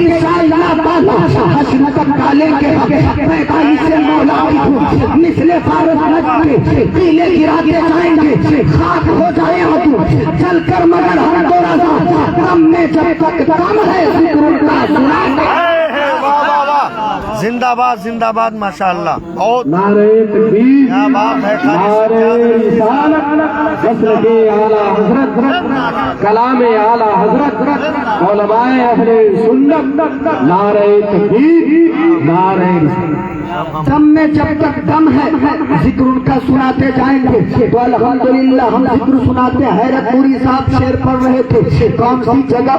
انشاءاللہ تعالی حشر تک ڈالیں گے 45 مولا کی مثل فارس رکھ کے قیلے گراتے جائیں گے، خاک ہو جائے ہم چل کر، مگر ہم دو رضا غم میں جب تک دم ہے ذکر اللہ سناتے ہیں۔ زندہ باد زندہ باد، ماشاءاللہ، بہت نعرہ تکبیر، کیا بات ہے، نعرہ رسالت، مسلک اعلیٰ حضرت، کلام اعلیٰ حضرت، علماء اہل سنت، نعرہ تکبیر، نعرہ رسالت۔ دم میں جب تک دم ہے ذکر ان کا سناتے جائیں گے تو الحمدللہ ہم ذکر سناتے۔ حیرت پوری صاحب شعر پڑھ رہے تھے، کون سی جگہ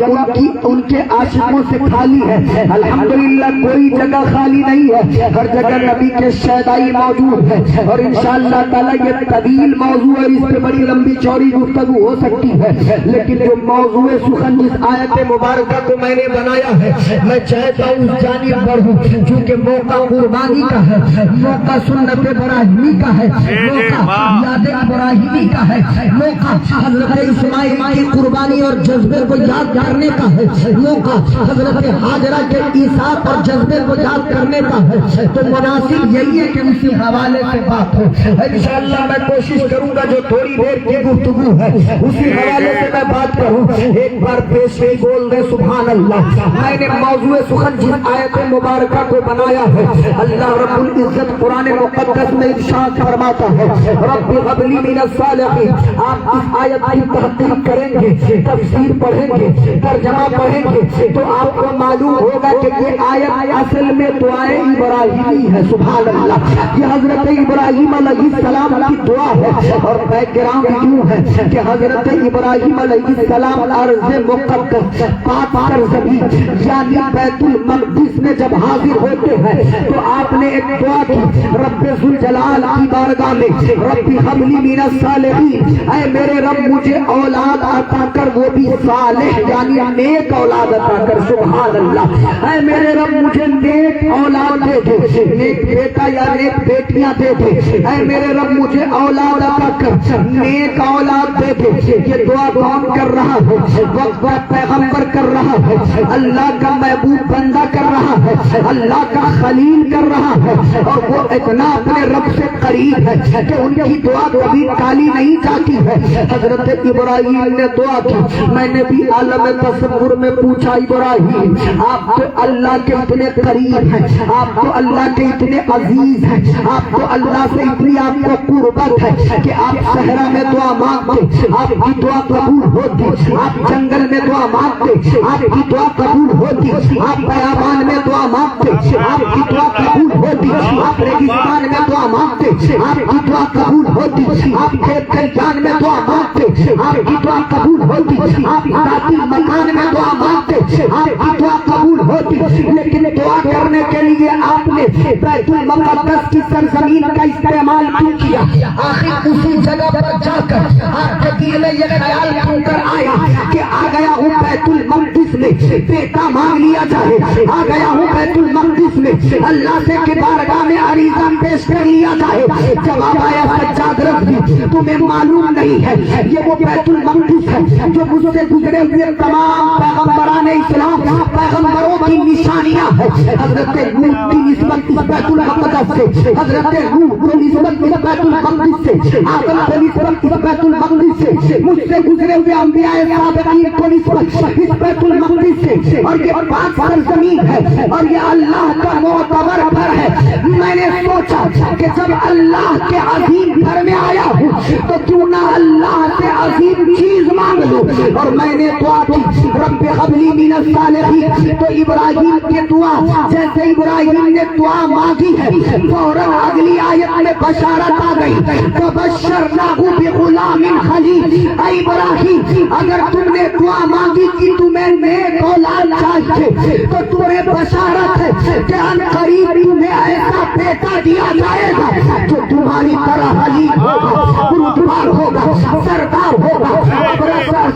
ان کے عاشقوں سے خالی ہے؟ الحمدللہ کوئی جگہ خالی نہیں ہے، ہر جگہ نبی کے شیدائی موجود ہے، اور انشاءاللہ تعالی یہ طویل موضوع ہے، اس پہ بڑی لمبی چوڑی گفتگو ہو سکتی ہے، لیکن جو موضوع سخن جس آیت مبارکہ کو میں نے بنایا ہے، میں چاہتا ہوں اس جانب بڑھوں، چونکہ موقع قربانی کا ہے، موقع سنت ابراہیمی کا ہے، موقع یاد ابراہیمی کا ہے، موقع حضرت اسماعیل کی قربانی اور جذبے کو یاد کرنے کا ہے، موقع حضرت ہاجرہ کے ایثار اور جذبے کو یاد کرنے کا ہے، تو مناسب یہی ہے کہ اسی حوالے سے بات ہو۔ انشاءاللہ میں کوشش کروں گا جو تھوڑی دیر کی گفتگو ہے اسی حوالے سے میں بات کروں۔ ایک بار پیش میں بول دے سبحان اللہ۔ میں نے موضوع سخن جس آیت مبارکہ کو بنایا ہے، اللہ رب العزت قرآن مقدس میں ارشاد فرماتا ہے رب هب لی من الصالحین۔ آپ اس آیت کی تحقیق کریں گے، تفسیر پڑھیں گے، ترجمہ پڑھیں گے تو آپ کو معلوم ہوگا کہ یہ آیت اصل میں دعائے ابراہیمی ہے۔ سبحان اللہ، یہ حضرت ابراہیم علیہ السلام کی دعا ہے، اور بیک گراؤنڈ یوں ہے کہ حضرت ابراہیم علیہ السلام ارض مقدس پاک سرزمین یعنی بیت المقدس میں جب حاضر ہوتے ہیں تو آپ نے ایک دعا کی رب ذوالجلال کی بارگاہ میں، رب هب لی من الصالحین، اے میرے رب مجھے اولاد عطا کر، وہ بھی صالح یعنی نیک اولاد عطا کر۔ سبحان اللہ، اے میرے رب مجھے نیک اولاد دے دے، نیک بیٹا یا نیک بیٹیاں دے دے، اے میرے رب مجھے اولاد عطا کر، نیک اولاد دے دے۔ یہ دعا کون کر رہا ہے؟ وقت کا پیغمبر کر رہا ہے، اللہ کا محبوب بندہ کر رہا ہے، اللہ کا خلیل کر رہا ہے، اور وہ اتنا اپنے رب سے قریب ہے کہ ان کی دعا کبھی کالی نہیں جاتی ہے۔ حضرت ابراہیم نے دعا کی، میں نے بھی عالم تصور میں پوچھا ابراہیم آپ تو اللہ کے اتنے قریب ہیں، آپ تو اللہ کے اتنے عزیز ہیں، آپ تو اللہ سے اتنی آپ کو قربت ہے کہ آپ صحرا میں دعا مانگتے آپ کی دعا قبول ہوتی، آپ جنگل میں دعا مانگتے آپ کی دعا قبول ہوتی، آپ بیابان میں دعا مانگتے آپ کی دعا قبول ہوتی، آپ ریگستان میں دعا مانگتے آپ کی دعا قبول ہوتی، آپ کھیت کھلیان میں دعا مانگتے آپ کی دعا قبول ہوتی، آپ ذاتی مکان میں دعا مانگتے آپ کی دعا قبول ہوتی، لیکن دعا کرنے کے لیے آپ نے بیت المقدس کی سرزمین کا استعمال کیوں کیا؟ آخر اسی جگہ پر جا کر آپ کے دل میں یہ خیال کیوں کر آیا کہ آ گیا ہوں بیت المقدس میں بیٹا مانگ لیا جائے، آ گیا ہوں بیت المقدس میں اللہ سے کے بارگاہ میں عریضہ پیش کر لیا جائے؟ جواب آیا سجاد رضوی تمہیں معلوم نہیں ہے یہ وہ بیت المقدس ہے جو مجھ سے گزرے ہوئے تمام پیغمبران اسلام پیغمبروں کی نشانیاں ہے۔ حضرت نوح کی نسبت اس بیت المقدس سے، حضرت نوح کی نسبت اس بیت المقدس سے، آدم کی نسبت اس بیت المقدس سے، مجھ سے گزرے ہوئے انبیاء سابقین کو نسبت اس بیت المقدس سے، اور یہ پاک سرزمین ہے اور یہ اللہ کا معتبر گھر ہے۔ میں نے سوچا کہ جب اللہ کے عظیم گھر میں آیا ہوں تو کیوں نہ اللہ سے عظیم چیز مانگ لوں، اور میں نے دعا کی رب هب لی من الصالحین۔ تو ابراہیم کی دعا جیسے ابراہیم نے دعا مانگی ہے فوراً اگلی آیت میں بشارت آ گئی، فبشرناہ بغلام حلیم۔ اے ابراہیم اگر تم نے دعا مانگی کہ تمہیں نیک اولاد چاہیے تو تمہیں بشارت ہے کہ ان قریب تمہیں ایسا بیٹا دیا جائے گا جو تمہاری طرح حلیم ہوگا، بردبار ہوگا، سردار ہوگا،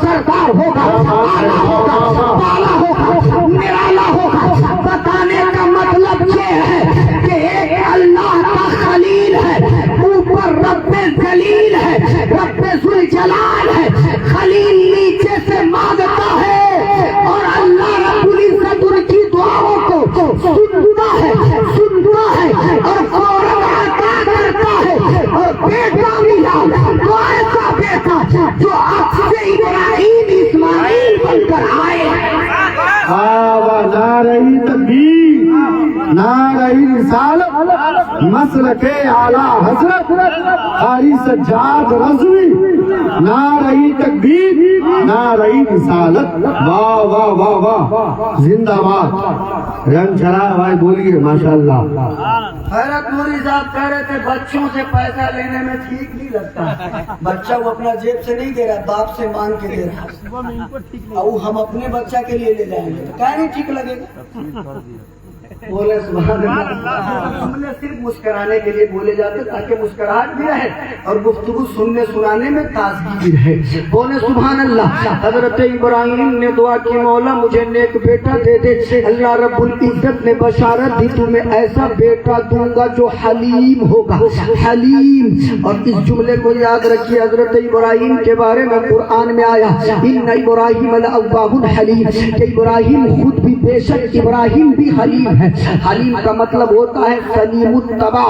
سردار ہوگا، آلہ ہوگا، بالا ہوگا، نرالا ہوگا۔ بتانے کا مطلب یہ ہے کہ ایک اللہ کا خلیل ہے، اوپر رب ذلیل ہے، رب ذوالجلال ہے، خلیل نیچے سے مانگتا ہے اور اللہ رب العزت ان کی دعا نعرہ تکبیر، نعرہ رسالت، مسلک اعلی حضرت قاری سجاد رضوی، نعرہ تکبیر، نعرہ رسالت، واہ واہ واہ واہ، زندہ باد، رنگ چڑھا بھائی بولیے ماشاءاللہ۔ حیرت نوری صاحب کہہ رہے تھے بچوں سے پیسہ لینے میں ٹھیک نہیں لگتا، بچہ وہ اپنا جیب سے نہیں دے رہا، باپ سے مانگ کے دے رہا، اور ہم اپنے بچہ کے لیے لے جائیں گے، کیا نہیں ٹھیک لگے گا؟ بولے سبحان اللہ۔ ہم نے صرف مسکرانے کے لیے بولے جاتے تاکہ مسکراہٹ بھی رہے اور گفتگو سننے سنانے میں تازگی بھی رہے۔ بولے سبحان اللہ۔ حضرت ابراہیم نے دعا کی مولا مجھے نیک بیٹا دے دے، اللہ رب العزت نے بشارت دی تمہیں ایسا بیٹا دوں گا جو حلیم ہوگا، حلیم۔ اور اس جملے کو یاد رکھیے، حضرت ابراہیم کے بارے میں قرآن میں آیا ان ابراہیم لأواہ حلیم، کہ ابراہیم خود بھی، بے شک ابراہیم بھی حلیم ہے۔ حلیم کا مطلب ہوتا ہے سلیم الطبع،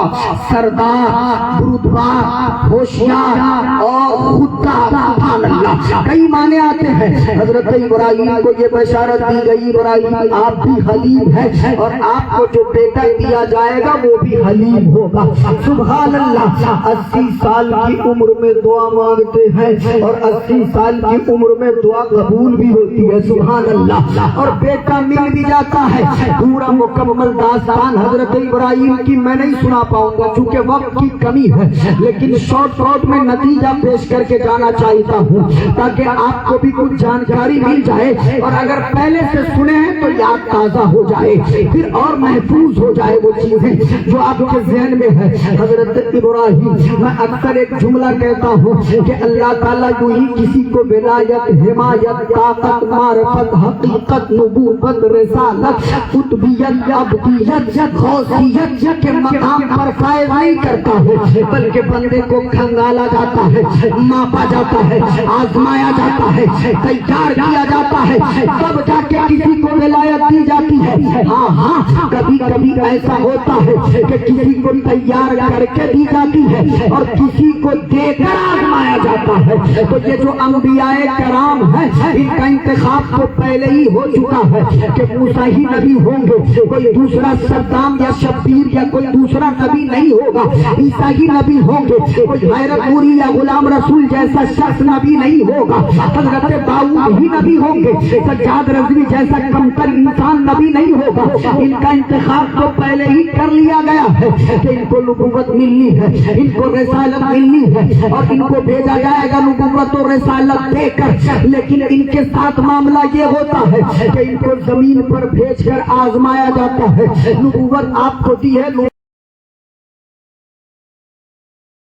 سردار، بردبار، ہوشیار اور خوددار۔ سبحان اللہ، کئی معنی آتے ہیں۔ حضرت ابراہیم کو یہ بشارت دی گئی ابراہیم آپ بھی حلیم ہے اور آپ کو جو بیٹا دیا جائے گا وہ بھی حلیم ہوگا۔ سبحان اللہ۔ 80 سال کی عمر میں دعا مانگتے ہیں اور 80 سال کی عمر میں دعا قبول بھی ہوتی ہے۔ سبحان اللہ۔ اور بیٹا مل بھی جاتا ہے۔ پورا مکمل داستان حضرت ابراہیم کی میں نہیں سنا پاؤں گا چونکہ وقت کی کمی ہے، لیکن شارٹ میں نتیجہ پیش کر کے جانا چاہتا ہوں تاکہ آپ کو بھی کچھ جانکاری مل جائے، اور اگر پہلے سے سنے ہیں تو یاد تازہ ہو جائے، پھر اور محفوظ ہو جائے وہ چیزیں جو آپ کے ذہن میں ہے۔ حضرت ابراہیم، میں اکثر ایک جملہ کہتا ہوں کہ اللہ تعالیٰ یوں ہی کسی کو ولایت، حمایت، طاقت، معرفت، حقیقت، نبوت، رسالت، قطبیت، ابدیت، غوثیت کے مقام پر فائز نہیں کرتا ہے، بلکہ بندے کو کھنگالا جاتا ہے، ماپا جاتا ہے، آزمایا جاتا ہے، تیار کیا جاتا ہے، تب جا کے کسی کو ولایت دی جاتی ہے۔ ہاں ہاں، کبھی کبھی ایسا ہوتا ہے کہ کسی کو تیار کر کے دی جاتی ہے اور کسی کو دے کر آزمایا جاتا ہے۔ تو یہ جو انبیاء کرام ہیں ان کا انتخاب تو پہلے ہی ہو چکا ہے کہ موسیٰ ہی نبی ہوں گے، کوئی دوسرا صدام یا شبیر یا کوئی دوسرا نبی نہیں ہوگا، عیسیٰ ہی نبی ہوں گے، کوئی حیرت نوری یا غلام رسول جیسا شخص نبی نہیں ہوگا، حضرت داؤد ہی نبی ہوں گے، سجاد رضوی جیسا کمتر انسان نبی نہیں ہوگا۔ ان کا انتخاب تو پہلے ہی کر لیا گیا ہے کہ ان کو نبوت ملنی ہے، ان کو رسالت ملنی ہے اور ان کو بھیجا جائے گا نبوت اور رسالت دے کر، لیکن ان کے ساتھ معاملہ یہ ہوتا ہے کہ ان کو زمین پر بھیج کر آزمایا جاتا ہے۔ نبوت آپ کو دی ہے،